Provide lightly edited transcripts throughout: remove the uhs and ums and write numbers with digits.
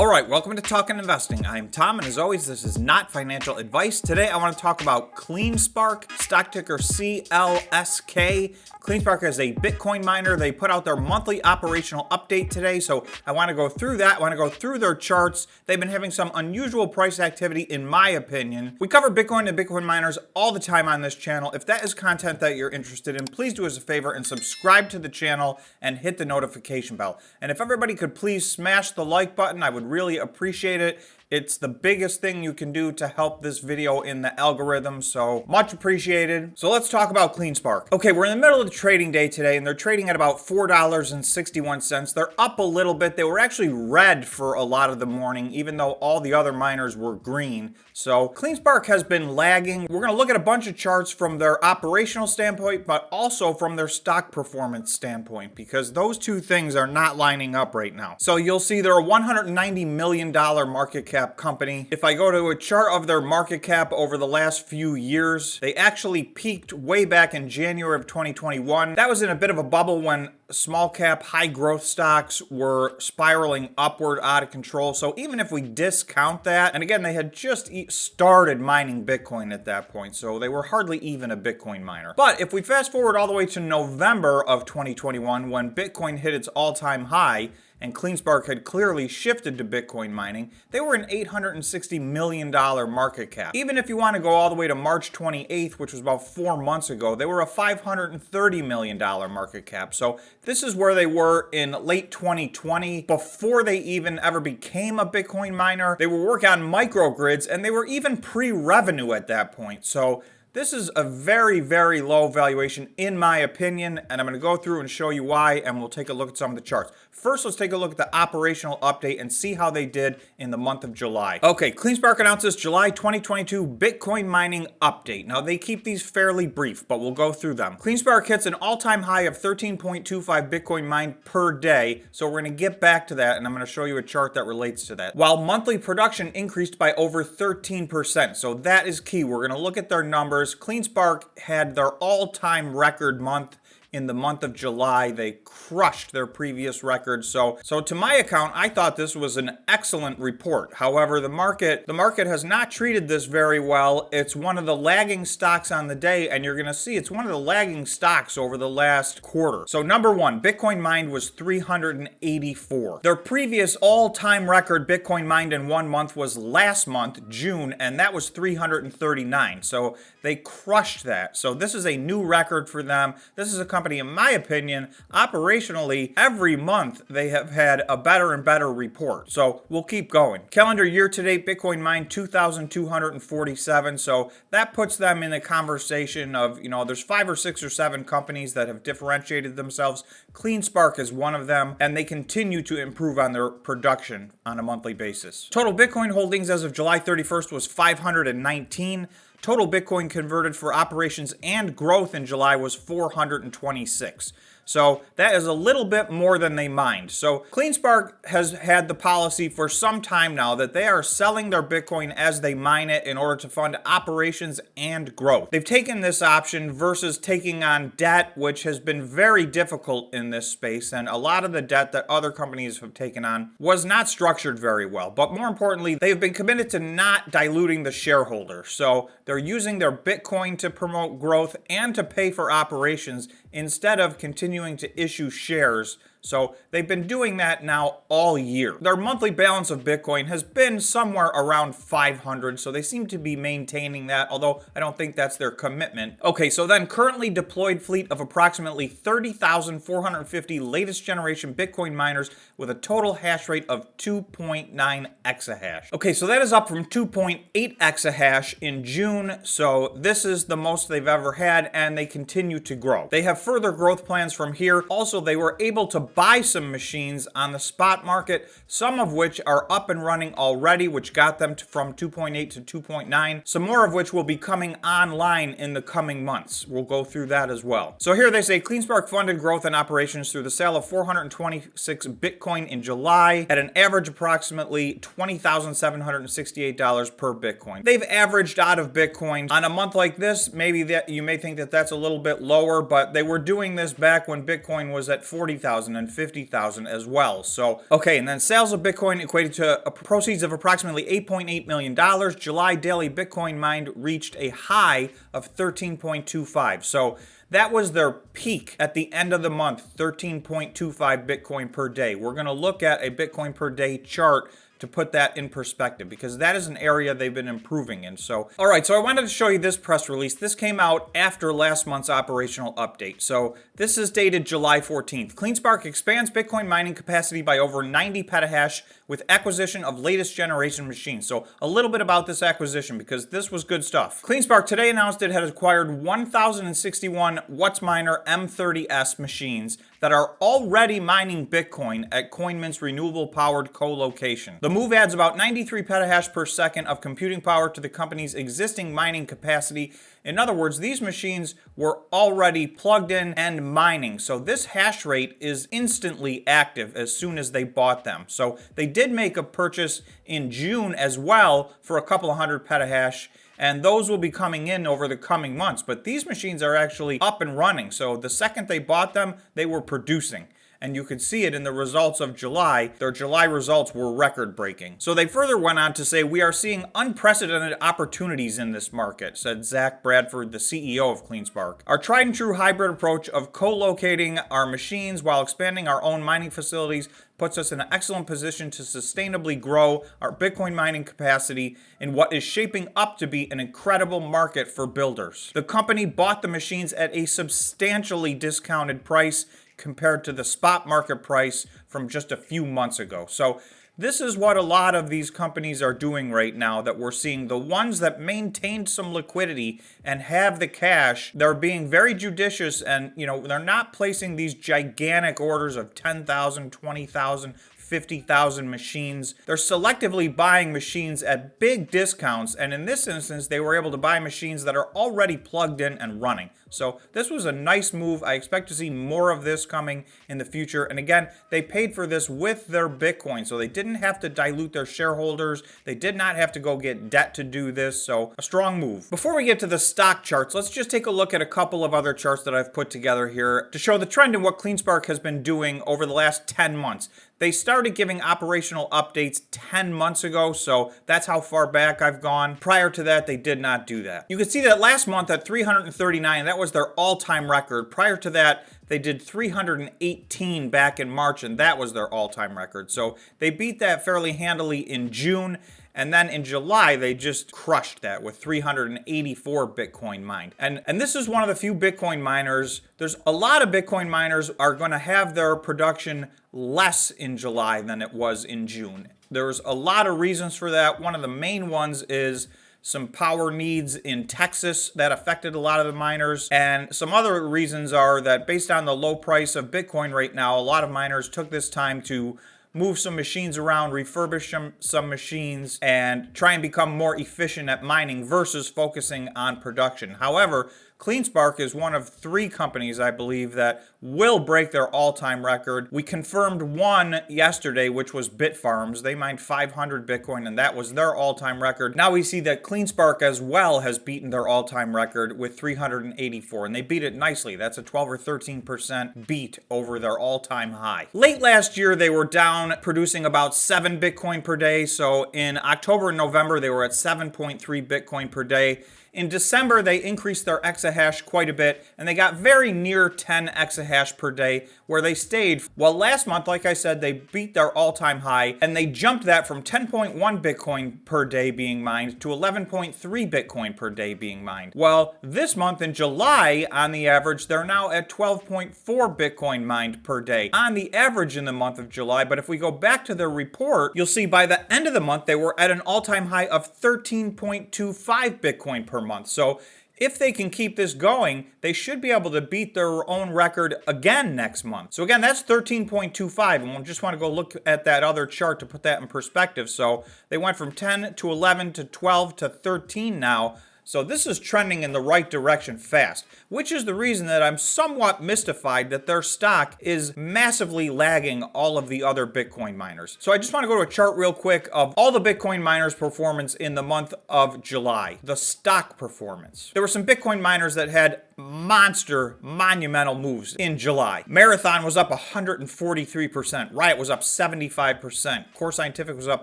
All right, welcome to Talkin' Investing. I'm Tom, and as always, this is not financial advice. Today, I want to talk about Cleanspark, stock ticker CLSK. Cleanspark is a Bitcoin miner. They put out their monthly operational update today, so I want to go through that. I want to go through their charts. They've been having some unusual price activity, in my opinion. We cover Bitcoin and Bitcoin miners all the time on this channel. If that is content that you're interested in, please do us a favor and subscribe to the channel and hit the notification bell. And if everybody could please smash the like button, I would really appreciate it. It's the biggest thing you can do to help this video in the algorithm, so much appreciated. So let's talk about Cleanspark. Okay, we're in the middle of the trading day today, and they're trading at about $4.61. They're up a little bit. They were actually red for a lot of the morning, even though all the other miners were green. So Cleanspark has been lagging. We're going to look at a bunch of charts from their operational standpoint, but also from their stock performance standpoint, because those two things are not lining up right now. So you'll see they're a $190 million market cap company. If I go to a chart of their market cap over the last few years, they actually peaked way back in January of 2021. That was in a bit of a bubble when small cap, high growth stocks were spiraling upward out of control. So even if we discount that, and again, they had just started mining Bitcoin at that point, so they were hardly even a Bitcoin miner. But if we fast forward all the way to November of 2021, when Bitcoin hit its all-time high, and Cleanspark had clearly shifted to Bitcoin mining, they were an $860 million market cap. Even if you want to go all the way to March 28th, which was about 4 months ago, they were a $530 million market cap. So this is where they were in late 2020, before they even ever became a Bitcoin miner. They were working on microgrids, and they were even pre-revenue at that point. So this is a very, very low valuation in my opinion, and I'm going to go through and show you why, and we'll take a look at some of the charts. First, let's take a look at the operational update and see how they did in the month of July. Okay, Cleanspark announces July 2022 Bitcoin mining update. Now, they keep these fairly brief, but we'll go through them. Cleanspark hits an all-time high of 13.25 Bitcoin mined per day, so we're going to get back to that, and I'm going to show you a chart that relates to that. While monthly production increased by over 13%, so that is key. We're going to look at their numbers. Cleanspark had their all-time record month in the month of July. They crushed their previous record. So to my account, I thought this was an excellent report. However, the market has not treated this very well. It's one of the lagging stocks on the day, and you're going to see it's one of the lagging stocks over the last quarter. So number one, Bitcoin mined was 384. Their previous all-time record Bitcoin mined in 1 month was last month, June, and that was 339. So they crushed that. So this is a new record for them. This is a company, in my opinion, operationally, every month they have had a better and better report. So we'll keep going. Calendar year to date, Bitcoin mined 2,247. So that puts them in the conversation of, there's 5 or 6 or 7 companies that have differentiated themselves. Cleanspark is one of them, and they continue to improve on their production on a monthly basis. Total Bitcoin holdings as of July 31st was 519. Total Bitcoin converted for operations and growth in July was 426. So that is a little bit more than they mined. So Cleanspark has had the policy for some time now that they are selling their Bitcoin as they mine it in order to fund operations and growth. They've taken this option versus taking on debt, which has been very difficult in this space. And a lot of the debt that other companies have taken on was not structured very well. But more importantly, they've been committed to not diluting the shareholder. So they're using their Bitcoin to promote growth and to pay for operations instead of continuing to issue shares. So they've been doing that now all year. Their monthly balance of Bitcoin has been somewhere around 500, so they seem to be maintaining that, although I don't think that's their commitment. Okay, so then currently deployed fleet of approximately 30,450 latest generation Bitcoin miners with a total hash rate of 2.9 exahash. Okay, so that is up from 2.8 exahash in June, so this is the most they've ever had, and they continue to grow. They have further growth plans from here. Also, they were able to buy some machines on the spot market, some of which are up and running already, which got them from 2.8 to 2.9, some more of which will be coming online in the coming months. We'll go through that as well. So here they say Cleanspark funded growth and operations through the sale of 426 Bitcoin in July at an average approximately $20,768 per Bitcoin. They've averaged out of Bitcoin on a month like this. Maybe that you may think that that's a little bit lower, but they were doing this back when Bitcoin was at 40,000 and $350,000 as well. So, okay, and then sales of Bitcoin equated to proceeds of approximately $8.8 million. July daily Bitcoin mined reached a high of 13.25. So that was their peak at the end of the month, 13.25 Bitcoin per day. We're going to look at a Bitcoin per day chart to put that in perspective, because that is an area they've been improving in. So, all right, so I wanted to show you this press release. This came out after last month's operational update. So this is dated July 14th. CleanSpark expands Bitcoin mining capacity by over 90 petahash with acquisition of latest generation machines. So a little bit about this acquisition, because this was good stuff. CleanSpark today announced it had acquired 1,061 WhatsMiner M30S machines that are already mining Bitcoin at CoinMint's renewable powered co-location. The move adds about 93 petahash per second of computing power to the company's existing mining capacity. In other words, these machines were already plugged in and mining. So this hash rate is instantly active as soon as they bought them. So they did make a purchase in June as well for a couple of hundred petahash, and those will be coming in over the coming months. But these machines are actually up and running. So the second they bought them, they were producing. And you could see it in the results of July. Their July results were record-breaking. So they further went on to say, "We are seeing unprecedented opportunities in this market," said Zach Bradford, the CEO of CleanSpark. "Our tried and true hybrid approach of co-locating our machines while expanding our own mining facilities puts us in an excellent position to sustainably grow our Bitcoin mining capacity in what is shaping up to be an incredible market for builders." The company bought the machines at a substantially discounted price compared to the spot market price from just a few months ago. So this is what a lot of these companies are doing right now, that we're seeing. The ones that maintained some liquidity and have the cash, they're being very judicious, and they're not placing these gigantic orders of 10,000, 20,000, 50,000 machines. They're selectively buying machines at big discounts, and in this instance, they were able to buy machines that are already plugged in and running. So this was a nice move. I expect to see more of this coming in the future. And again, they paid for this with their Bitcoin, so they didn't have to dilute their shareholders. They did not have to go get debt to do this, so a strong move. Before we get to the stock charts, let's just take a look at a couple of other charts that I've put together here to show the trend in what CleanSpark has been doing over the last 10 months. They started giving operational updates 10 months ago, so that's how far back I've gone. Prior to that, they did not do that. You can see that last month at 339, that was their all-time record. Prior to that, they did 318 back in March, and that was their all-time record. So they beat that fairly handily in June. And then in July, they just crushed that with 384 Bitcoin mined. And this is one of the few Bitcoin miners. There's a lot of Bitcoin miners are going to have their production less in July than it was in June. There's a lot of reasons for that. One of the main ones is some power needs in Texas that affected a lot of the miners. And some other reasons are that based on the low price of Bitcoin right now, a lot of miners took this time to move some machines around, refurbish some machines, and try and become more efficient at mining versus focusing on production. However, CleanSpark is one of 3 companies, I believe, that will break their all-time record. We confirmed one yesterday, which was Bitfarms. They mined 500 Bitcoin, and that was their all-time record. Now we see that CleanSpark as well has beaten their all-time record with 384, and they beat it nicely. That's a 12 or 13% beat over their all-time high. Late last year, they were down, producing about 7 Bitcoin per day. So in October and November, they were at 7.3 Bitcoin per day. In December, they increased their exahash quite a bit, and they got very near 10 exahash per day, where they stayed. Well, last month, like I said, they beat their all-time high, and they jumped that from 10.1 Bitcoin per day being mined to 11.3 Bitcoin per day being mined. Well, this month in July, on the average, they're now at 12.4 Bitcoin mined per day on the average in the month of July. But if we go back to their report, you'll see by the end of the month, they were at an all-time high of 13.25 Bitcoin per month. So if they can keep this going, they should be able to beat their own record again next month. So again, that's 13.25, and we'll just want to go look at that other chart to put that in perspective. So they went from 10 to 11 to 12 to 13 now. So this is trending in the right direction fast, which is the reason that I'm somewhat mystified that their stock is massively lagging all of the other Bitcoin miners. So I just want to go to a chart real quick of all the Bitcoin miners' performance in the month of July, the stock performance. There were some Bitcoin miners that had monumental moves in July. Marathon was up 143%. Riot was up 75%. Core Scientific was up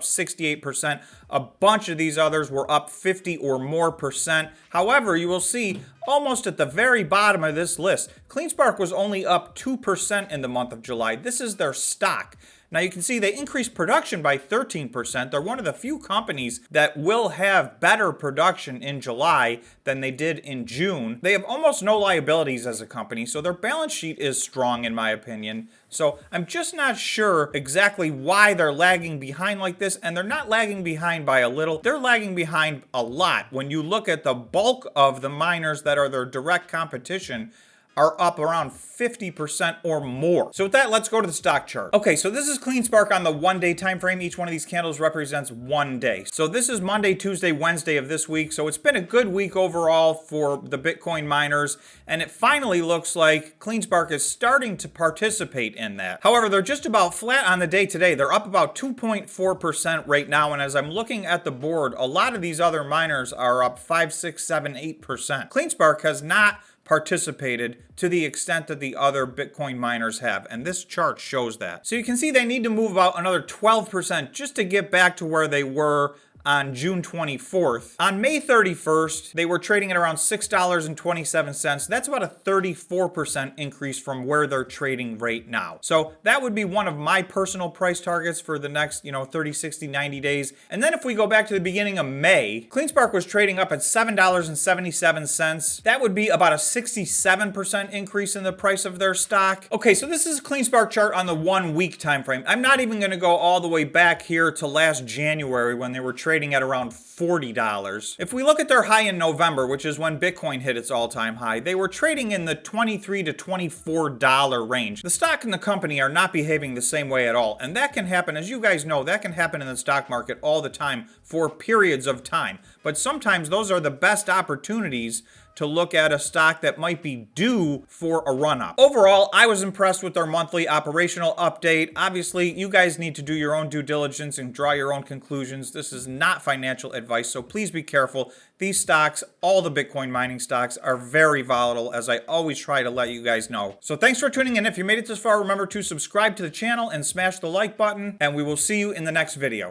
68%. A bunch of these others were up 50 or more percent. However, you will see almost at the very bottom of this list, CleanSpark was only up 2% in the month of July. This is their stock. Now you can see they increased production by 13%. They're one of the few companies that will have better production in July than they did in June. They have almost no liabilities as a company, so their balance sheet is strong in my opinion. So I'm just not sure exactly why they're lagging behind like this, and they're not lagging behind by a little. They're lagging behind a lot. When you look at the bulk of the miners that are their direct competition, are up around 50% or more. So with that, let's go to the stock chart. Okay, so this is CleanSpark on the 1-day time frame. Each one of these candles represents 1 day. So this is Monday, Tuesday, Wednesday of this week. So it's been a good week overall for the Bitcoin miners, and it finally looks like CleanSpark is starting to participate in that. However, they're just about flat on the day today. They're up about 2.4% right now, and as I'm looking at the board, a lot of these other miners are up 5, 6, 7, 8%. CleanSpark has not participated to the extent that the other Bitcoin miners have, and this chart shows that. So you can see they need to move about another 12% just to get back to where they were on June 24th. On May 31st, they were trading at around $6.27. That's about a 34% increase from where they're trading right now. So that would be one of my personal price targets for the next, 30, 60, 90 days. And then if we go back to the beginning of May, CleanSpark was trading up at $7.77. That would be about a 67% increase in the price of their stock. Okay, so this is a CleanSpark chart on the 1 week time frame. I'm not even going to go all the way back here to last January when they were trading at around $40. If we look at their high in November, which is when Bitcoin hit its all-time high, they were trading in the $23 to $24 range. The stock and the company are not behaving the same way at all, and that can happen, as you guys know, that can happen in the stock market all the time for periods of time. But sometimes those are the best opportunities to look at a stock that might be due for a run-up. Overall, I was impressed with their monthly operational update. Obviously, you guys need to do your own due diligence and draw your own conclusions. This is not financial advice, so please be careful. These stocks, all the Bitcoin mining stocks, are very volatile, as I always try to let you guys know. So thanks for tuning in. If you made it this far, remember to subscribe to the channel and smash the like button, and we will see you in the next video.